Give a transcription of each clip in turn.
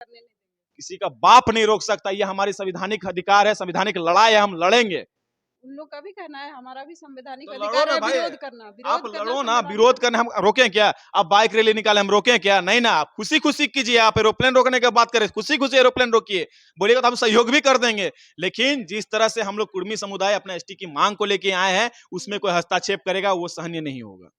किसी का बाप नहीं रोक सकता, ये हमारी संवैधानिक अधिकार है, संवैधानिक लड़ाई है, हम लड़ेंगे। उन लोग का भी कहना है हमारा भी संवैधानिक तो लड़ो अधिकार ना है भाई, विरोध करना, आप विरोध करना लड़ो ना, संवैधानिक विरोध करने हम रोकें क्या? आप बाइक रैली निकाले हम रोकें क्या? नहीं ना, आप खुशी खुशी कीजिए, आप एरोप्लेन रोकने की बात करें, खुशी खुशी एरोप्लेन रोकिए, बोलिएगा तो हम सहयोग भी कर देंगे। लेकिन जिस तरह से हम लोग कुर्मी समुदाय अपना एसटी की मांग को लेके आए हैं, उसमें कोई हस्तक्षेप करेगा वो सहनीय नहीं होगा।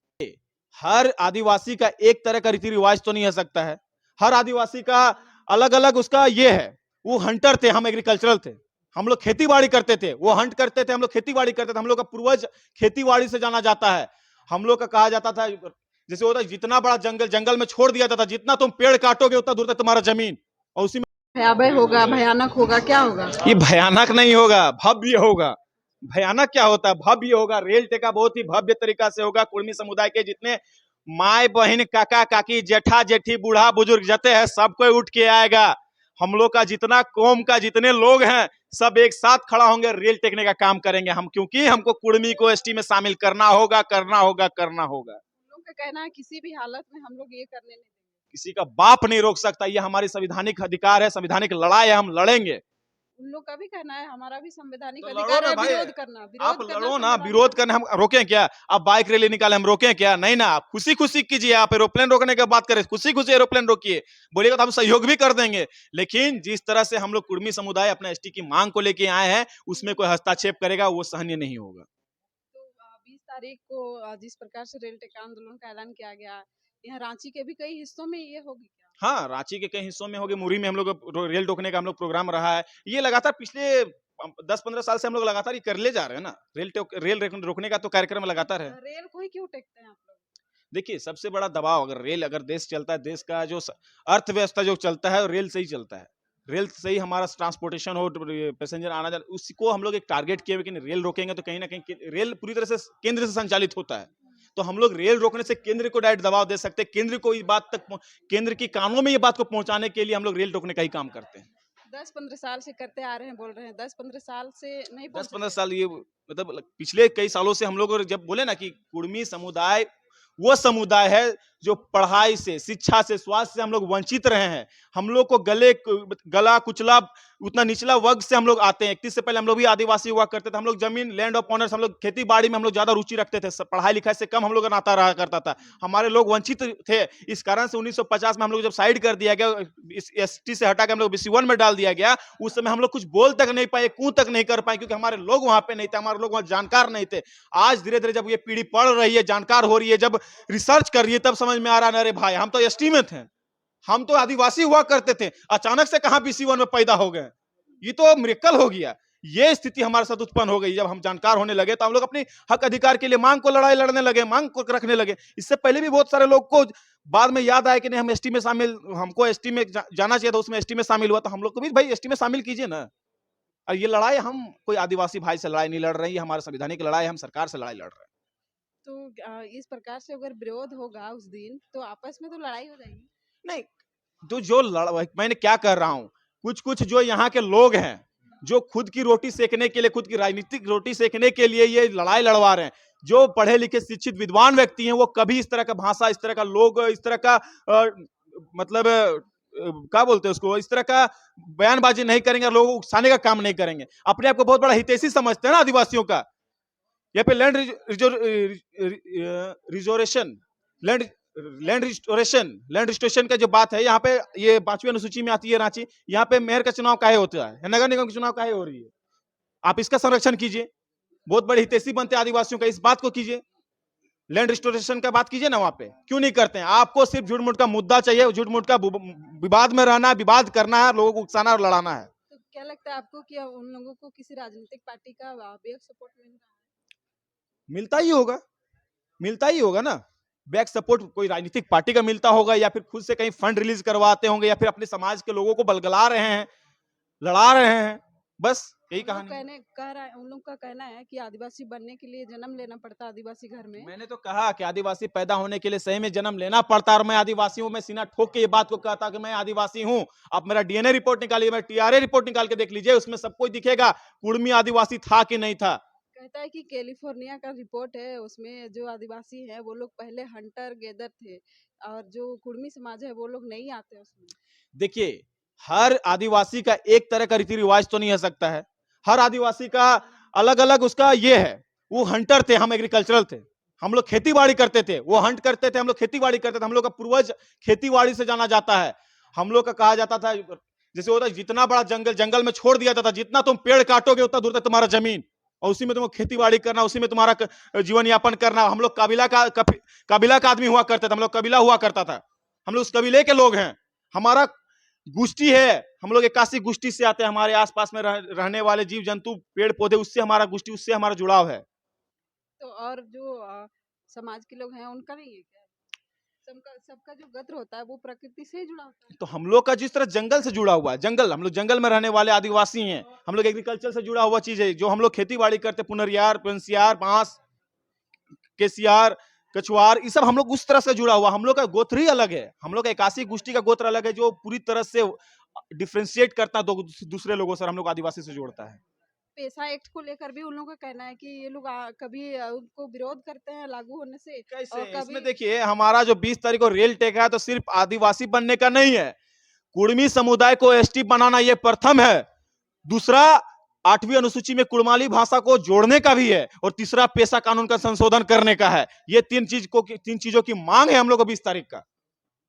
हर आदिवासी का एक तरह का रीति रिवाज तो नहीं हो सकता है, हर आदिवासी का अलग अलग उसका ये है। वो हंटर थे, हम एग्रीकल्चरल थे, हम लोग खेती बाड़ी करते थे, वो हंट करते थे, हम लोग खेती बाड़ी करते थे। हम लोग का पूर्वज खेती बाड़ी से जाना जाता है। हम लोग का कहा जाता था, जैसे होता जितना बड़ा जंगल जंगल में छोड़ दिया जाता, जितना तुम पेड़ काटोगे उतना दूर तक तुम्हारा जमीन, और उसी में भयावह होगा, भयानक होगा, क्या होगा? ये भयानक नहीं होगा, भव्य होगा। भयानक क्या होता है? भव्य होगा। रेल टेका बहुत ही भव्य तरीका से होगा। कुर्मी समुदाय के जितने माए बहन काका काकी जेठा जेठी बूढ़ा बुजुर्ग जते हैं सब कोई उठ के आएगा। हम लोग का जितना कौम का जितने लोग हैं सब एक साथ खड़ा होंगे, रेल टेकने का काम करेंगे हम, क्योंकि हमको कुर्मी को एसटी में शामिल करना होगा, करना होगा, करना होगा। उन लोग का कहना है किसी भी हालत में हम लोग ये करने नहीं देंगे। किसी का बाप नहीं रोक सकता, ये हमारी संवैधानिक अधिकार है, संवैधानिक लड़ाई है, हम लड़ेंगे। उन लोग का भी कहना है हमारा भी संवैधानिक तो लड़ो अधिकार ना है भाई, विरोध करना, आप विरोध करना लड़ो ना, संवैधानिक विरोध करने हम रोकें क्या? आप बाइक रैली निकाले हम रोकें क्या? नहीं ना, आप खुशी खुशी कीजिए, आप एरोप्लेन रोकने की बात करें, खुशी खुशी एरोप्लेन रोकिए, बोलिएगा तो हम सहयोग भी कर देंगे। लेकिन जिस तरह से हम लोग कुर्मी समुदाय अपना एसटी की मांग को लेके आए हैं, उसमें कोई हस्तक्षेप करेगा वो सहनीय नहीं होगा। तो 20 तारीख को जिस प्रकार से रेल टेका आंदोलन का ऐलान किया गया, यहाँ रांची के भी कई हिस्सों में ये होगी क्या? हाँ, रांची के कई हिस्सों में होगी, मुरी में हम लोग रेल रोकने का हम लोग प्रोग्राम रहा है। ये लगातार पिछले 10-15 साल से हम लोग लगातार ये कर ले जा रहे हैं ना, रेल रोकने का तो कार्यक्रम लगातार है। रेल को ही क्यों टेकते हैं आप लोग? देखिए, सबसे बड़ा दबाव अगर देश चलता है, देश का जो अर्थव्यवस्था जो चलता है रेल से ही चलता है। रेल से ही हमारा ट्रांसपोर्टेशन हो, पैसेंजर आना जाना, उसको हम लोग एक टारगेट किए हुए कि रेल रोकेंगे तो कहीं ना कहीं रेल पूरी तरह से केंद्र से संचालित होता है। तो हम लोग रेल रोकने से केंद्र को डायरेक्ट दबाव दे सकते हैं, केंद्र को इस बात तक केंद्र की कानों में ये बात को पहुंचाने के लिए हम लोग रेल रोकने का ही काम करते हैं। 10-15 साल से करते आ रहे हैं, बोल रहे हैं 10-15 साल से नहीं दस पहुंच पंद्रह रहे। साल ये मतलब पिछले कई सालों से हम लोग जब बोले ना कि कुर्मी समुदाय वो समुदाय है जो पढ़ाई से, शिक्षा से, स्वास्थ्य से हम लोग वंचित रहे हैं। हम लोग को गला कुचला उतना निचला वर्ग से हम लोग आते हैं। 31 से पहले हम लोग भी आदिवासी हुआ करते थे। हम लोग जमीन लैंड ऑफ ऑनर्स, हम लोग खेती बाड़ी में हम लोग ज्यादा रुचि रखते थे। पढ़ाई लिखाई से कम हम लोग का नाता रहा करता था। हमारे लोग वंचित थे। इस कारण से 1950 में हम लोग जब साइड कर दिया गया, इस एसटी से हटा के हम लोग BC1 में डाल दिया गया, उस समय हम लोग कुछ बोल तक नहीं पाए, कूं तक नहीं कर पाए, क्योंकि हमारे लोग वहां पे नहीं थे, हमारे लोग वहां जानकार नहीं थे। आज धीरे धीरे जब ये पीढ़ी पढ़ रही है, जानकार हो रही है, जब रिसर्च कर रही है, तब समझ में आ रहा है, अरे भाई हम तो एसटी में थे, हम तो आदिवासी हुआ करते थे, अचानक से कहां BC1 में पैदा हो गए। ये तो मिरेकल हो गया। ये स्थिति हमारे साथ उत्पन्न हो गई। जब हम जानकार होने लगे तो हम लोग अपने हक अधिकार के लिए मांग को लड़ाई लड़ने लगे, मांग को रखने लगे। इससे पहले भी बहुत सारे लोग को बाद में याद आया कि नहीं हम एसटी में शामिल, हमको एसटी में जाना चाहिए था, उसमें एसटी में शामिल हुआ। तो हम लोग को भी भाई एसटी में शामिल कीजिए ना। और ये लड़ाई हम कोई आदिवासी भाई से लड़ाई नहीं लड़ रही है, हमारा संवैधानिक लड़ाई, हम सरकार से लड़ाई लड़ रहे हैं। तो इस प्रकार से अगर विरोध होगा उस दिन तो आपस में तो लड़ाई हो जाएगी। नहीं, तो मैंने क्या कर रहा हूं, कुछ कुछ जो यहाँ के लोग हैं जो खुद की रोटी सेकने के लिए, खुद की राजनीतिक रोटी सेकने के लिए ये लड़ाई लड़वा रहे हैं। जो पढ़े लिखे शिक्षित विद्वान व्यक्ति हैं वो कभी इस तरह का भाषा, इस तरह का लोग, इस तरह का मतलब क्या बोलते हैं उसको, इस तरह का बयानबाजी नहीं करेंगे, लोगों को उकसाने का काम नहीं करेंगे। अपने आप को बहुत बड़ा हितैषी समझते हैं ना आदिवासियों का। यहाँ पे रिजोरेशन लैंड लैंड रिस्टोरेशन का जो बात है, यहाँ पे ये 5वीं अनुसूची में आती है रांची। यहाँ पे मेयर का चुनाव काहे होता है, नगर निगम का चुनाव काहे हो रही है? आप इसका संरक्षण कीजिए, बहुत बड़े हितैषी बनते आदिवासियों का, इस बात को कीजिए। लैंड रिस्टोरेशन का बात कीजिए ना, वहां पे क्यों नहीं करते हैं? आपको सिर्फ झूठ मूठ का मुद्दा चाहिए, झूठ मूठ का विवाद में रहना है, विवाद करना है, लोगों को उकसाना और लड़ाना है। तो क्या लगता है आपको कि उन लोगों को किसी राजनीतिक पार्टी का बैक सपोर्ट मिल रहा है? मिलता ही होगा, मिलता ही होगा ना। बैक सपोर्ट कोई राजनीतिक पार्टी का मिलता होगा, या फिर खुद से कहीं फंड रिलीज करवाते होंगे, या फिर अपने समाज के लोगों को बलगला रहे हैं, लड़ा रहे हैं, बस यही कहानी है। उन लोग का कहना है कि आदिवासी बनने के लिए जन्म लेना पड़ता आदिवासी घर में। मैंने तो कहा कि आदिवासी पैदा होने के लिए सही में जन्म लेना पड़ता, और मैं आदिवासी हूं, मैं सीना ठोक के ये बात को कहता कि मैं आदिवासी हूं। आप मेरा डीएनए रिपोर्ट निकालिए, मेरा TRA रिपोर्ट निकाल के देख लीजिए, उसमें सब कुछ दिखेगा कुर्मी आदिवासी था कि नहीं था। कहता है कि कैलिफोर्निया का रिपोर्ट है, उसमें जो आदिवासी हैं वो लोग पहले हंटर गेदर थे और जो कुर्मी समाज है वो लोग नहीं आते उसमें। देखिए, हर आदिवासी का एक तरह का रीति रिवाज तो नहीं हो सकता है। हर आदिवासी का अलग अलग उसका ये है। वो हंटर थे, हम एग्रीकल्चरल थे। हम लोग खेती बाड़ी करते थे, वो हंट करते थे, हम लोग खेती बाड़ी करते थे। हम लोग का पूर्वज खेती बाड़ी से जाना जाता है। हम लोग का कहा जाता था, जैसे होता है जितना बड़ा जंगल जंगल में छोड़ दिया जाता, जितना तुम पेड़ काटोगे उतना दूर तक तुम्हारा जमीन, और उसी में तुमको खेती बाड़ी करना, उसी में तुम्हारा जीवन यापन करना। हम लोग कबीला का आदमी हुआ करते थे, हम लोग कबीला हुआ करता था। हम लोग उस कबीले के लोग हैं। हमारा गोष्ठी है, हम लोग 81 गोष्ठी से आते हैं। हमारे आसपास में रहने वाले जीव जंतु पेड़ पौधे, उससे हमारा गोष्ठी, उससे हमारा जुड़ाव है। तो और जो समाज के लोग हैं उनका नहीं है क्या? सबका सबका जो गत्र होता है वो प्रकृति से ही जुड़ा होता है। तो हम लोग का जिस तरह जंगल से जुड़ा हुआ है, जंगल, हम लोग जंगल में रहने वाले आदिवासी हैं। हम लोग एग्रीकल्चर से जुड़ा हुआ चीज है, जो हम लोग खेती बाड़ी करते, पुनरियार, पेंसियार, बांस, केसियार, कछुआर, ये सब हम लोग उस तरह से जुड़ा हुआ। हम लोग का गोत्र ही अलग है। हम लोग का 81 गोष्ठी का गोत्र अलग है, जो पूरी तरह से डिफ्रेंशिएट करता है दूसरे लोगों से, हम लोग आदिवासी से जोड़ता है। पेशा एक्ट को लेकर भी उन लोगों का कहना है कि ये लोग कभी उनको विरोध करते हैं लागू होने से, कैसे? और कभी इसमें देखिए, हमारा जो 20 तारीख को रेल टेक है, तो सिर्फ आदिवासी बनने का नहीं है। कुड़मी समुदाय को एसटी बनाना ये प्रथम है। दूसरा, 8वीं अनुसूची में कुड़माली भाषा को जोड़ने का भी है। और तीसरा, पेशा कानून का संशोधन करने का है। ये तीन चीजों की मांग है हम लोग को 20 तारीख का।